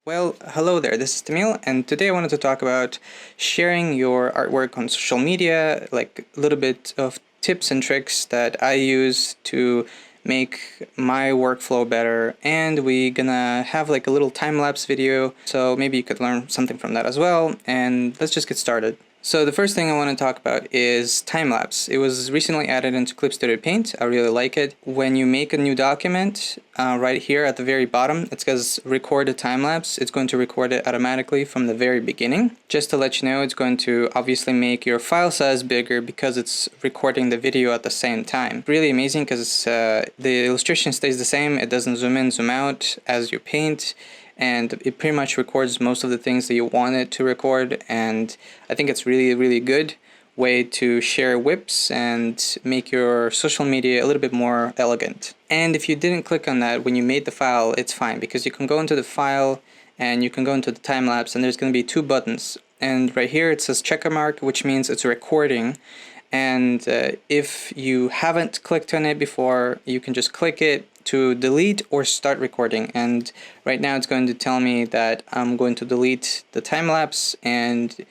Well, hello there, this is Tamil, and today I wanted to talk about sharing your artwork on social media, like a little bit of tips and tricks that I use to make my workflow better. And we're gonna have like a little time lapse video, so maybe you could learn something from that as well. And let's just get started. So the first thing I want to talk about is time-lapse. It was recently added into Clip Studio Paint. I really like it. When you make a new document, right here at the very bottom, it says record a time-lapse. It's going to record it automatically from the very beginning. Just to let you know, it's going to obviously make your file size bigger because it's recording the video at the same time. Really amazing because the illustration stays the same. It doesn't zoom in, zoom out as you paint, and it pretty much records most of the things that you want it to record. And I think it's really good way to share whips and make your social media a little bit more elegant. And if you didn't click on that when you made the file, it's fine, because you can go into the file and you can go into the time lapse, and there's going to be two buttons, and right here it says checker mark, which means it's recording. And if you haven't clicked on it before, you can just click it to delete or start recording. And right now it's going to tell me that I'm going to delete the time lapse, and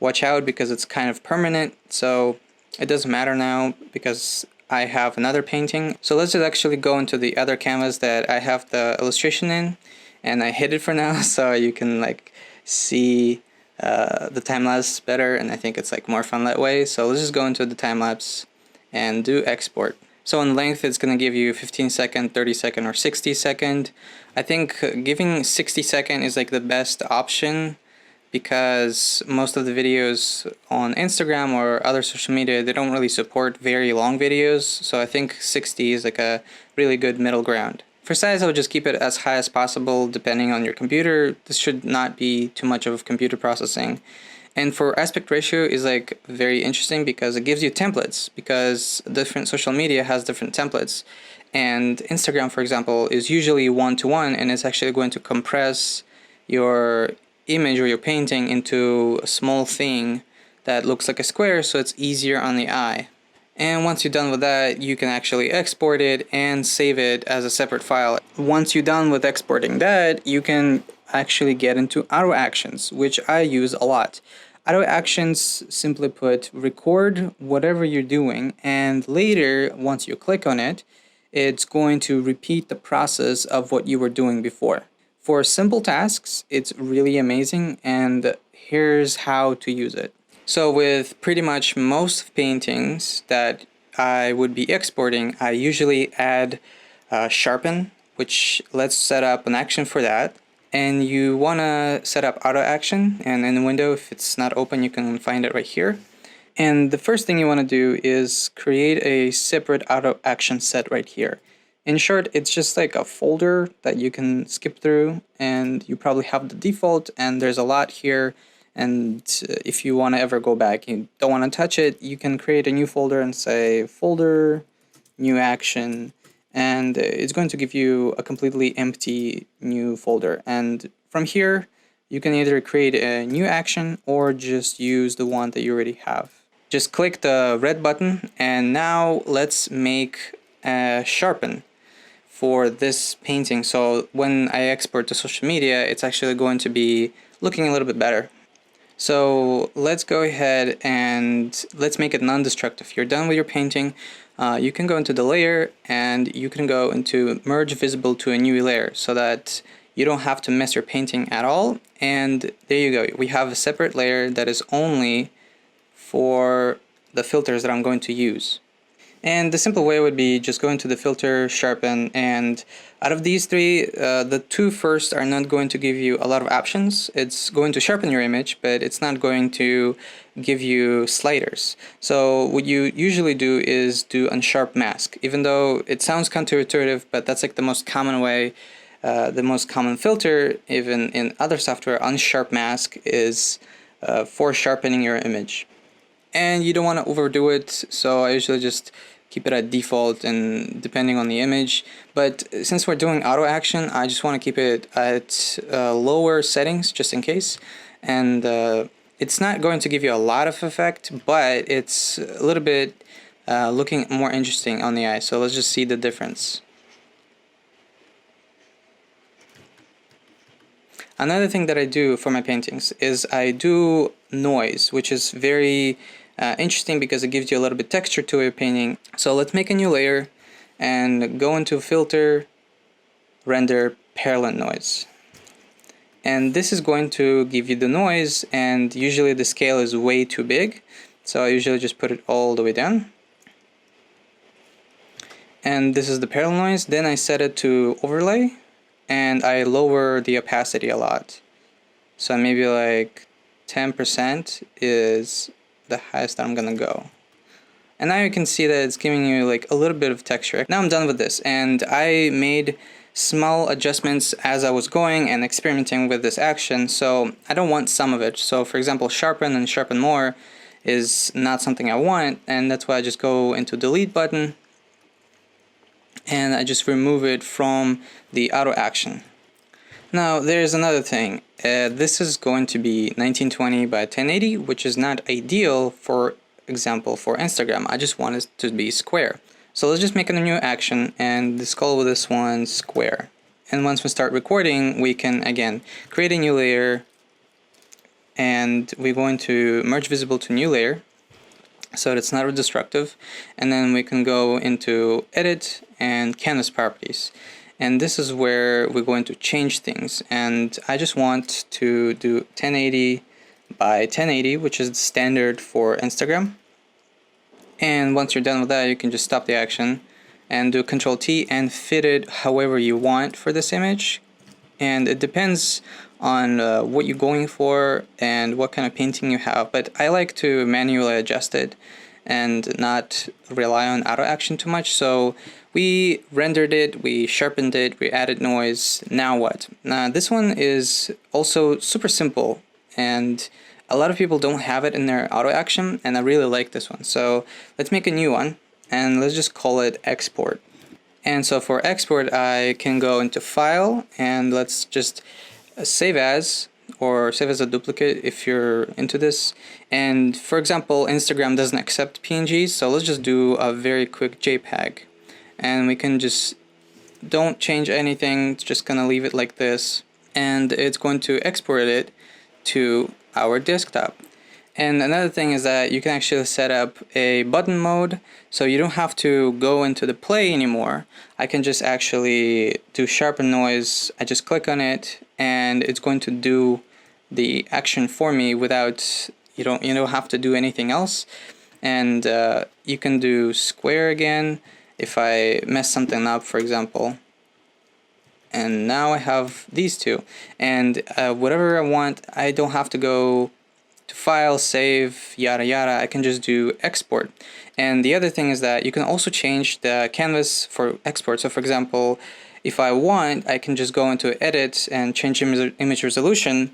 watch out because it's kind of permanent, so it doesn't matter now because I have another painting. So let's just actually go into the other canvas that I have the illustration in, and I hid it for now so you can like see the time lapse better, and I think it's like more fun that way. So let's just go into the time lapse and do export. So in length, it's going to give you 15 second, 30 second, or 60 second. I think giving 60 second is like the best option, because most of the videos on Instagram or other social media, they don't really support very long videos. So I think 60 is like a really good middle ground. For size, I would just keep it as high as possible depending on your computer. This should not be too much of computer processing. And for aspect ratio is like very interesting because it gives you templates, because different social media has different templates. And Instagram, for example, is usually 1:1, and it's actually going to compress your image or your painting into a small thing that looks like a square, so it's easier on the eye. And once you're done with that, you can actually export it and save it as a separate file. Once you're done with exporting that, you can actually get into auto actions, which I use a lot. Auto actions, simply put, record whatever you're doing, and later, once you click on it, it's going to repeat the process of what you were doing before. For simple tasks, it's really amazing, and here's how to use it. So with pretty much most paintings that I would be exporting, I usually add sharpen, which let's set up an action for that. And you want to set up auto action, and in the window, if it's not open, you can find it right here. And the first thing you want to do is create a separate auto action set right here. In short, it's just like a folder that you can skip through, and you probably have the default, and there's a lot here. And if you want to ever go back, you don't want to touch it, you can create a new folder and say folder, new action, and it's going to give you a completely empty new folder. And from here, you can either create a new action or just use the one that you already have. Just click the red button, and now let's make a sharpen for this painting. So when I export to social media, it's actually going to be looking a little bit better. So let's go ahead and let's make it non-destructive. You're done with your painting. You can go into the layer, and you can go into merge visible to a new layer so that you don't have to mess your painting at all. And there you go. We have a separate layer that is only for the filters that I'm going to use. And the simple way would be just go into the filter, sharpen, and out of these three, the two first are not going to give you a lot of options. It's going to sharpen your image, but it's not going to give you sliders. So what you usually do is do unsharp mask, even though it sounds counterintuitive, but that's like the most common way, the most common filter, even in other software. Unsharp mask is for sharpening your image. And you don't want to overdo it, so I usually just keep it at default and depending on the image. But since we're doing auto action, I just want to keep it at lower settings just in case. And it's not going to give you a lot of effect, but it's a little bit looking more interesting on the eye. So let's just see the difference. Another thing that I do for my paintings is I do noise, which is very interesting because it gives you a little bit texture to your painting. So let's make a new layer and go into filter, render Parallel Noise. And this is going to give you the noise, and usually the scale is way too big, so I usually just put it all the way down. And this is the parallel noise. Then I set it to overlay, and I lower the opacity a lot. So maybe like 10% is the highest that I'm gonna go. And now you can see that it's giving you like a little bit of texture. Now I'm done with this, and I made small adjustments as I was going and experimenting with this action, so I don't want some of it. So for example, sharpen and sharpen more is not something I want, and that's why I just go into delete button and I just remove it from the auto action. Now there's another thing. This is going to be 1920 by 1080, which is not ideal, for example, for Instagram. I just want it to be square. So let's just make a new action and let's call this one square. And once we start recording, we can again create a new layer, and we're going to merge visible to new layer so it's not destructive. And then we can go into edit and canvas properties. And this is where we're going to change things. And I just want to do 1080 by 1080, which is the standard for Instagram. And once you're done with that, you can just stop the action and do Ctrl T and fit it however you want for this image. And it depends on what you're going for and what kind of painting you have. But I like to manually adjust it and not rely on auto action too much. So we rendered it, we sharpened it, we added noise. Now what? Now this one is also super simple, and a lot of people don't have it in their auto action, and I really like this one. So let's make a new one and let's just call it export. And so for export, I can go into file and let's just save as, or save as a duplicate if you're into this. And for example, Instagram doesn't accept PNGs, so let's just do a very quick JPEG. And we can just don't change anything, it's just gonna leave it like this, and it's going to export it to our desktop. And another thing is that you can actually set up a button mode, so you don't have to go into the play anymore. I can just actually do sharpen noise. I just click on it and it's going to do the action for me without, you don't have to do anything else. And you can do square again if I mess something up, for example. And now I have these two, and whatever I want, I don't have to go to file, save, yada yada. I can just do export. And the other thing is that you can also change the canvas for export. So for example, if I want, I can just go into edit and change image resolution,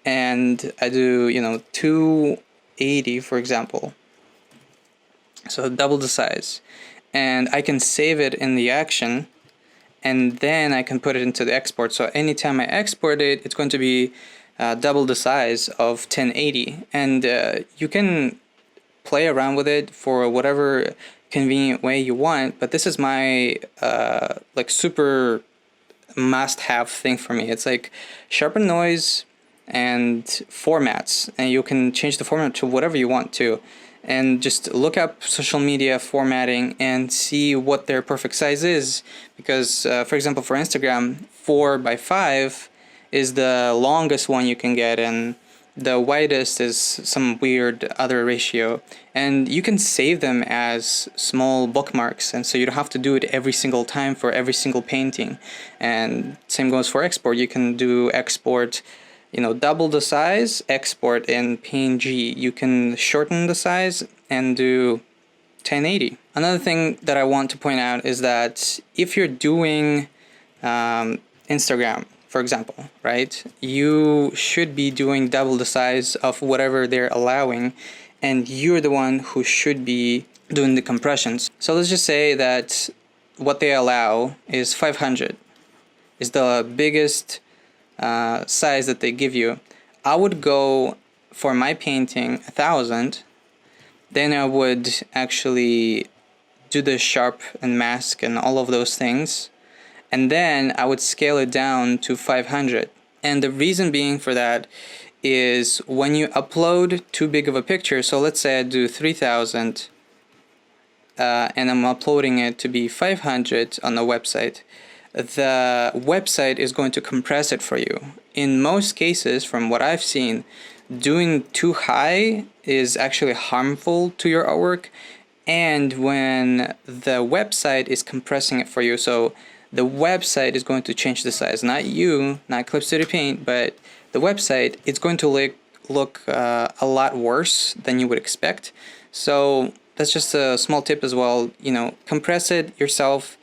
and I do 280 for example, so double the size, and I can save it in the action, and then I can put it into the export. So anytime I export it, it's going to be double the size of 1080, and you can play around with it for whatever convenient way you want, but this is my like super must-have thing for me. It's like sharpen noise and formats, and you can change the format to whatever you want to. And just look up social media formatting and see what their perfect size is, because for example, for Instagram, 4:5 is the longest one you can get, and the widest is some weird other ratio. And you can save them as small bookmarks, and so you don't have to do it every single time for every single painting. And same goes for export. You can do export, double the size, export in PNG. You can shorten the size and do 1080. Another thing that I want to point out is that if you're doing Instagram, for example, right, you should be doing double the size of whatever they're allowing, and you're the one who should be doing the compressions. So let's just say that what they allow is 500, is the biggest size that they give you. I would go for my painting 1000, then I would actually do the sharp and mask and all of those things, and then I would scale it down to 500, And the reason being for that is when you upload too big of a picture, so let's say I do 3000 and I'm uploading it to be 500 on the website, the website is going to compress it for you. In most cases, from what I've seen, doing too high is actually harmful to your artwork. And when the website is compressing it for you, so the website is going to change the size, not you, not Clip Studio Paint, but the website, it's going to look a lot worse than you would expect. So that's just a small tip as well. You know, compress it yourself,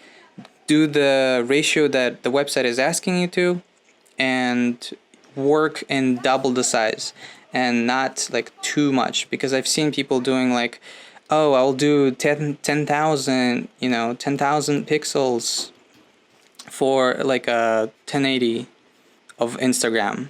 do the ratio that the website is asking you to, and work in double the size and not like too much, because I've seen people doing like, oh, I'll do 10,000, you know, 10,000 pixels for like a 1080 of Instagram,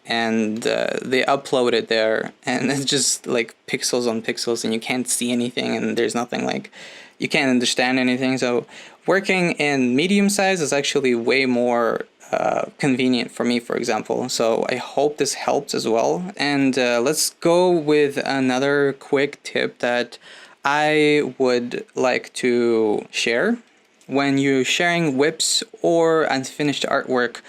and they upload it there, and it's just like pixels on pixels, and you can't see anything, and there's nothing, like you can't understand anything. So working in medium size is actually way more convenient for me, for example. So I hope this helps as well. And let's go with another quick tip that I would like to share. When you're sharing whips or unfinished artwork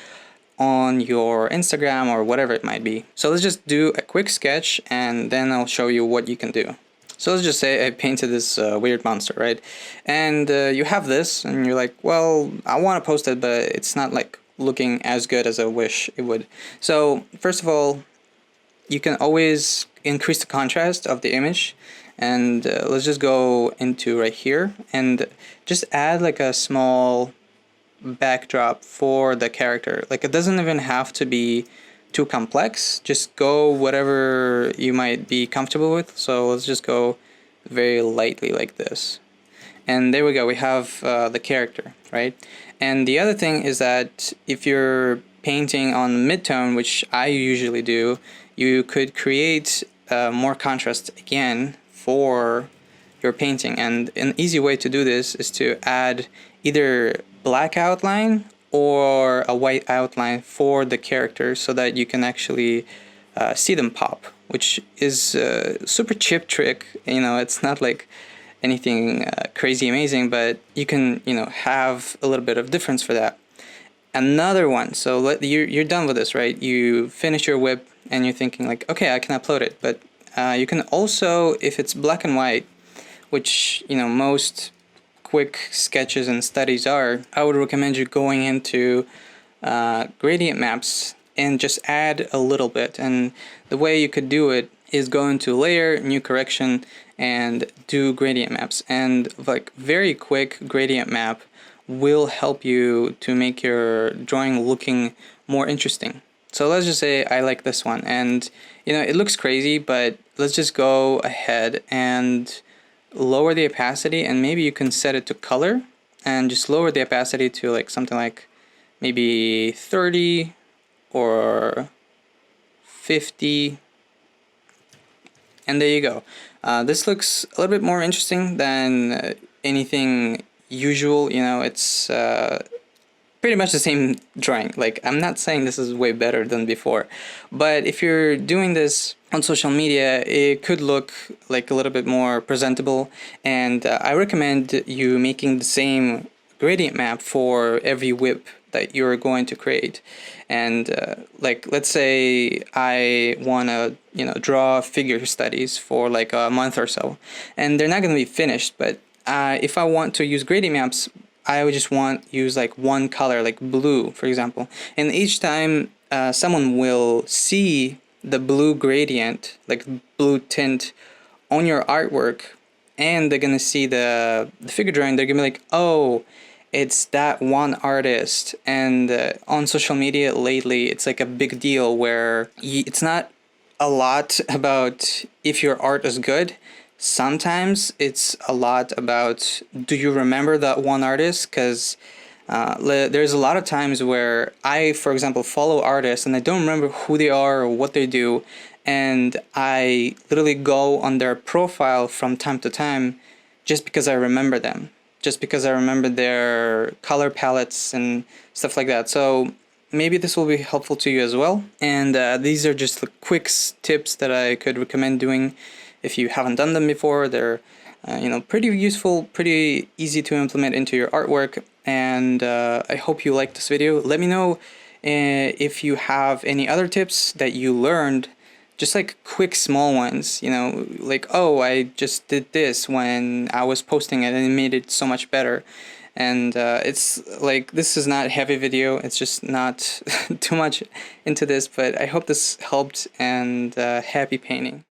on your Instagram or whatever it might be. So let's just do a quick sketch and then I'll show you what you can do. So let's just say I painted this weird monster, right? And you have this and you're like, well, I want to post it, but it's not like looking as good as I wish it would. So first of all, you can always increase the contrast of the image, and let's just go into right here and just add like a small backdrop for the character. Like, it doesn't even have to be too complex, just go whatever you might be comfortable with. So let's just go very lightly like this, and there we go, we have the character, right? And the other thing is that if you're painting on midtone, which I usually do, you could create more contrast again for your painting. And an easy way to do this is to add either black outline or a white outline for the character, so that you can actually see them pop, which is a super cheap trick. You know, it's not like anything crazy amazing, but you can, you know, have a little bit of difference for that. Another one, so you're done with this, right? You finish your whip and you're thinking like, okay, I can upload it. But you can also, if it's black and white, which, you know, most quick sketches and studies are, I would recommend you going into gradient maps and just add a little bit. And the way you could do it is go into layer, new correction, and do gradient maps. And like very quick gradient map will help you to make your drawing looking more interesting. So let's just say I like this one, and you know, it looks crazy, but let's just go ahead and lower the opacity, and maybe you can set it to color and just lower the opacity to like something like maybe 30 or 50. And there you go. This looks a little bit more interesting than anything usual. You know, it's pretty much the same drawing. Like, I'm not saying this is way better than before, but if you're doing this on social media, it could look like a little bit more presentable. And I recommend you making the same gradient map for every whip that you're going to create. And like, let's say I want to, you know, draw figure studies for like a month or so, and they're not going to be finished. But if I want to use gradient maps, I would just use like one color, like blue, for example. And each time someone will see the blue gradient, like blue tint on your artwork, and they're gonna see the figure drawing, they're gonna be like, oh, it's that one artist. And on social media lately, it's like a big deal where it's not a lot about if your art is good. Sometimes it's a lot about, do you remember that one artist? Because there's a lot of times where I, for example, follow artists and I don't remember who they are or what they do, and I literally go on their profile from time to time just because I remember them, just because I remember their color palettes and stuff like that. So maybe this will be helpful to you as well. And these are just the quick tips that I could recommend doing if you haven't done them before. They're pretty useful, pretty easy to implement into your artwork. And I hope you liked this video. Let me know if you have any other tips that you learned, just like quick small ones, like, oh, I just did this when I was posting it and it made it so much better. And it's like, this is not a heavy video, it's just not too much into this, but I hope this helped, and happy painting.